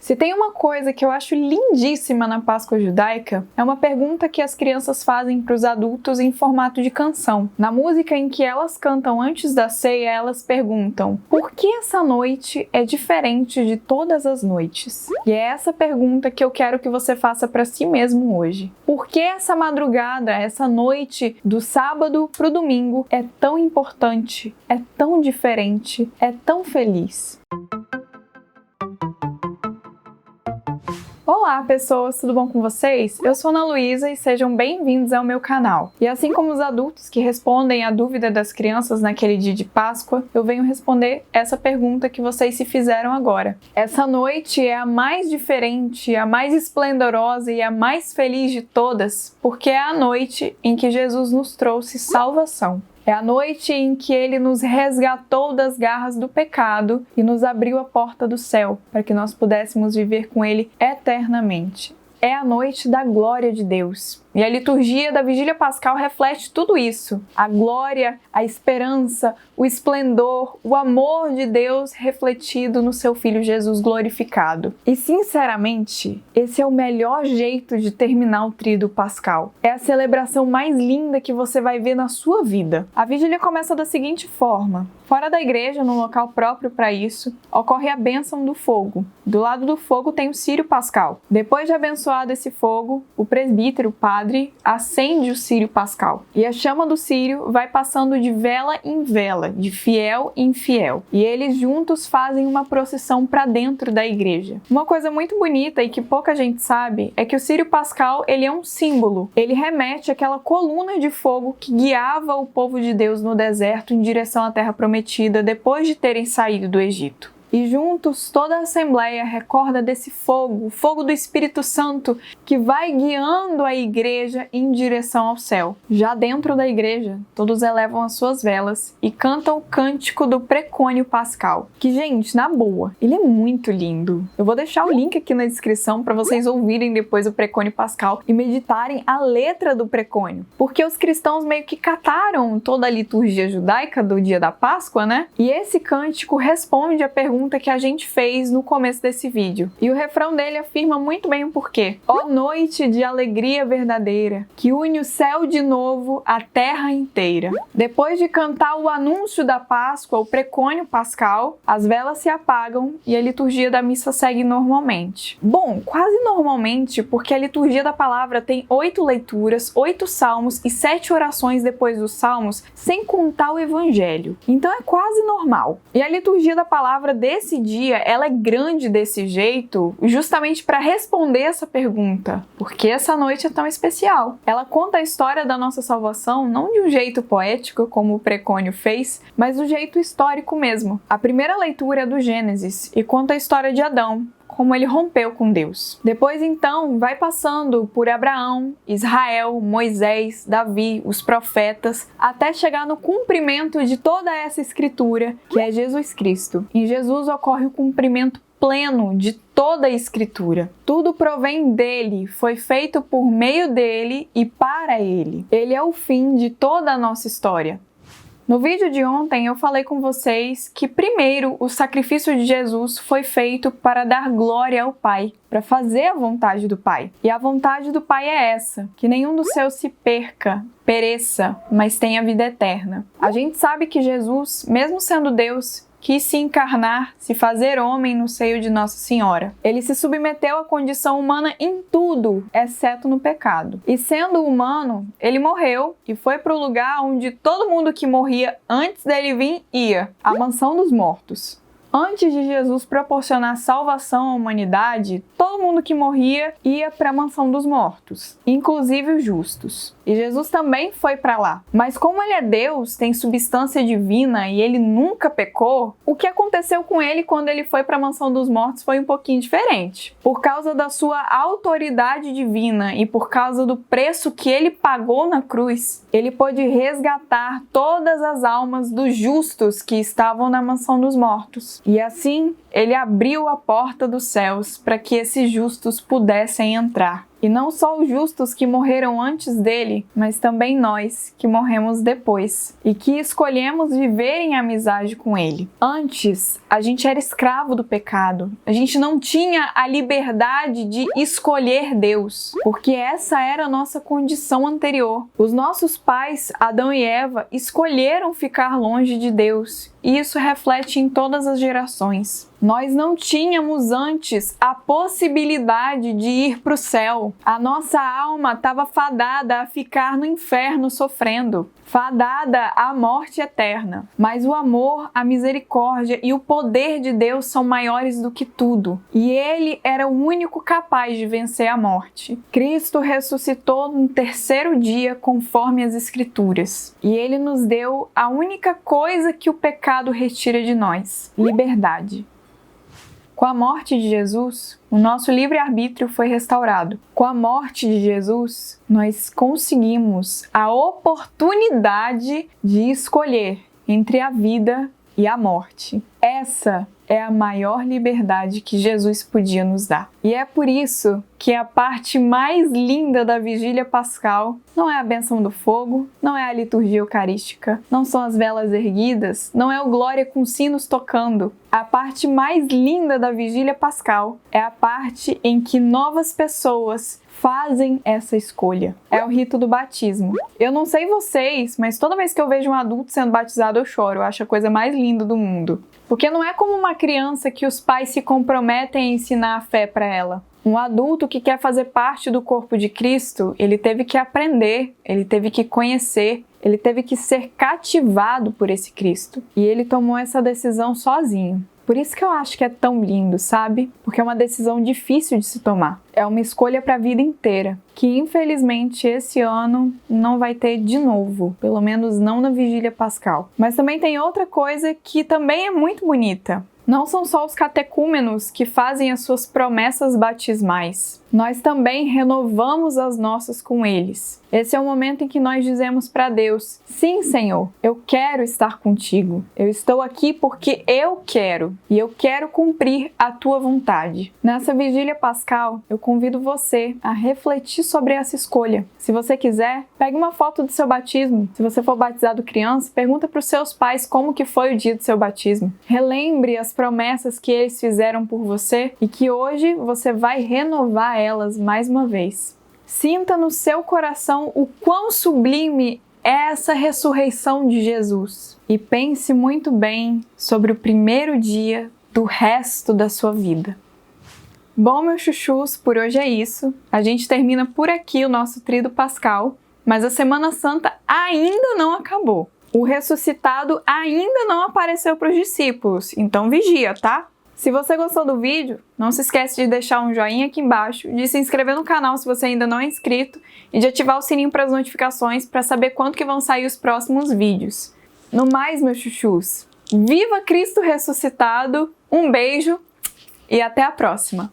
Se tem uma coisa que eu acho lindíssima na Páscoa judaica, é uma pergunta que as crianças fazem para os adultos em formato de canção. Na música em que elas cantam antes da ceia, elas perguntam: por que essa noite é diferente de todas as noites? E é essa pergunta que eu quero que você faça para si mesmo hoje. Por que essa madrugada, essa noite do sábado para o domingo é tão importante, é tão diferente, é tão feliz? Olá pessoas, tudo bom com vocês? Eu sou Ana Luísa e sejam bem-vindos ao meu canal. E assim como os adultos que respondem a dúvida das crianças naquele dia de Páscoa, eu venho responder essa pergunta que vocês se fizeram agora. Essa noite é a mais diferente, a mais esplendorosa e a mais feliz de todas, porque é a noite em que Jesus nos trouxe salvação. É a noite em que Ele nos resgatou das garras do pecado e nos abriu a porta do céu, para que nós pudéssemos viver com Ele eternamente. É a noite da glória de Deus. E a liturgia da Vigília Pascal reflete tudo isso. A glória, a esperança, o esplendor, o amor de Deus refletido no seu Filho Jesus glorificado. E sinceramente, esse é o melhor jeito de terminar o tríduo pascal. É a celebração mais linda que você vai ver na sua vida. A vigília começa da seguinte forma. Fora da igreja, num local próprio para isso, ocorre a bênção do fogo. Do lado do fogo tem o círio pascal. Depois de abençoado esse fogo, o presbítero, o padre, acende o círio pascal. E a chama do círio vai passando de vela em vela, de fiel em fiel. E eles juntos fazem uma procissão para dentro da igreja. Uma coisa muito bonita e que pouca gente sabe é que o círio pascal, ele é um símbolo. Ele remete àquela coluna de fogo que guiava o povo de Deus no deserto em direção à terra prometida depois de terem saído do Egito. E juntos toda a Assembleia recorda desse fogo, o fogo do Espírito Santo, que vai guiando a igreja em direção ao céu. Já dentro da igreja, todos elevam as suas velas e cantam o cântico do precônio pascal. Que, gente, na boa, ele é muito lindo. Eu vou deixar o link aqui na descrição para vocês ouvirem depois o precônio pascal e meditarem a letra do precônio. Porque os cristãos meio que cataram toda a liturgia judaica do dia da Páscoa, né? E esse cântico responde à pergunta que a gente fez no começo desse vídeo. E o refrão dele afirma muito bem o porquê. Ó noite de alegria verdadeira, que une o céu de novo à terra inteira. Depois de cantar o anúncio da Páscoa, o precônio pascal, as velas se apagam e a liturgia da missa segue normalmente. Bom, quase normalmente, porque a liturgia da palavra tem 8 leituras, 8 salmos e 7 orações depois dos salmos, sem contar o evangelho. Então é quase normal. E a liturgia da palavra desse dia, ela é grande desse jeito, justamente para responder essa pergunta. Por que essa noite é tão especial? Ela conta a história da nossa salvação não de um jeito poético, como o precônio fez, mas do jeito histórico mesmo. A primeira leitura é do Gênesis e conta a história de Adão, como ele rompeu com Deus. Depois, então, vai passando por Abraão, Israel, Moisés, Davi, os profetas, até chegar no cumprimento de toda essa escritura, que é Jesus Cristo. Em Jesus ocorre o cumprimento pleno de toda a escritura. Tudo provém dele, foi feito por meio dele e para ele. Ele é o fim de toda a nossa história. No vídeo de ontem eu falei com vocês que primeiro o sacrifício de Jesus foi feito para dar glória ao Pai, para fazer a vontade do Pai. E a vontade do Pai é essa, que nenhum dos seus se perca, pereça, mas tenha vida eterna. A gente sabe que Jesus, mesmo sendo Deus, quis se encarnar, se fazer homem no seio de Nossa Senhora. Ele se submeteu à condição humana em tudo, exceto no pecado. E sendo humano, ele morreu e foi para o lugar onde todo mundo que morria antes dele vir ia, a mansão dos mortos. Antes de Jesus proporcionar salvação à humanidade, todo mundo que morria ia para a mansão dos mortos, inclusive os justos. E Jesus também foi para lá. Mas como ele é Deus, tem substância divina e ele nunca pecou, o que aconteceu com ele quando ele foi para a mansão dos mortos foi um pouquinho diferente. Por causa da sua autoridade divina e por causa do preço que ele pagou na cruz, ele pôde resgatar todas as almas dos justos que estavam na mansão dos mortos. E assim, ele abriu a porta dos céus para que esses justos pudessem entrar. E não só os justos que morreram antes dele, mas também nós que morremos depois e que escolhemos viver em amizade com ele. Antes, a gente era escravo do pecado. A gente não tinha a liberdade de escolher Deus, porque essa era a nossa condição anterior. Os nossos pais, Adão e Eva, escolheram ficar longe de Deus, e isso reflete em todas as gerações. Nós não tínhamos antes a possibilidade de ir para o céu. A nossa alma estava fadada a ficar no inferno sofrendo, fadada à morte eterna. Mas o amor, a misericórdia e o poder de Deus são maiores do que tudo. E Ele era o único capaz de vencer a morte. Cristo ressuscitou no terceiro dia, conforme as Escrituras. E Ele nos deu a única coisa que o pecado retira de nós: liberdade. Com a morte de Jesus, o nosso livre-arbítrio foi restaurado. Com a morte de Jesus, nós conseguimos a oportunidade de escolher entre a vida e a morte. Essa é a maior liberdade que Jesus podia nos dar. E é por isso que a parte mais linda da Vigília Pascal não é a bênção do fogo, não é a liturgia eucarística, não são as velas erguidas, não é o glória com sinos tocando. A parte mais linda da Vigília Pascal é a parte em que novas pessoas fazem essa escolha. É o rito do batismo. Eu não sei vocês, mas toda vez que eu vejo um adulto sendo batizado, eu choro. Eu acho a coisa mais linda do mundo. Porque não é como uma criança que os pais se comprometem a ensinar a fé para ela. Um adulto que quer fazer parte do corpo de Cristo, ele teve que aprender, ele teve que conhecer, ele teve que ser cativado por esse Cristo. E ele tomou essa decisão sozinho. Por isso que eu acho que é tão lindo, sabe? Porque é uma decisão difícil de se tomar. É uma escolha para a vida inteira, que infelizmente esse ano não vai ter de novo, pelo menos não na Vigília Pascal. Mas também tem outra coisa que também é muito bonita. Não são só os catecúmenos que fazem as suas promessas batismais. Nós também renovamos as nossas com eles. Esse é o momento em que nós dizemos para Deus: sim, Senhor, eu quero estar contigo. Eu estou aqui porque eu quero e eu quero cumprir a tua vontade. Nessa Vigília Pascal, eu convido você a refletir sobre essa escolha. Se você quiser, pegue uma foto do seu batismo. Se você for batizado criança, pergunta para os seus pais como que foi o dia do seu batismo. Relembre as promessas que eles fizeram por você e que hoje você vai renovar elas mais uma vez. Sinta no seu coração o quão sublime é essa ressurreição de Jesus e pense muito bem sobre o primeiro dia do resto da sua vida. Bom, meus chuchus, por hoje é isso. A gente termina por aqui o nosso Tríduo Pascal, mas a Semana Santa ainda não acabou. O ressuscitado ainda não apareceu para os discípulos, então vigia, tá? Se você gostou do vídeo, não se esquece de deixar um joinha aqui embaixo, de se inscrever no canal se você ainda não é inscrito e de ativar o sininho para as notificações para saber quando que vão sair os próximos vídeos. No mais, meus chuchus, viva Cristo ressuscitado, um beijo e até a próxima!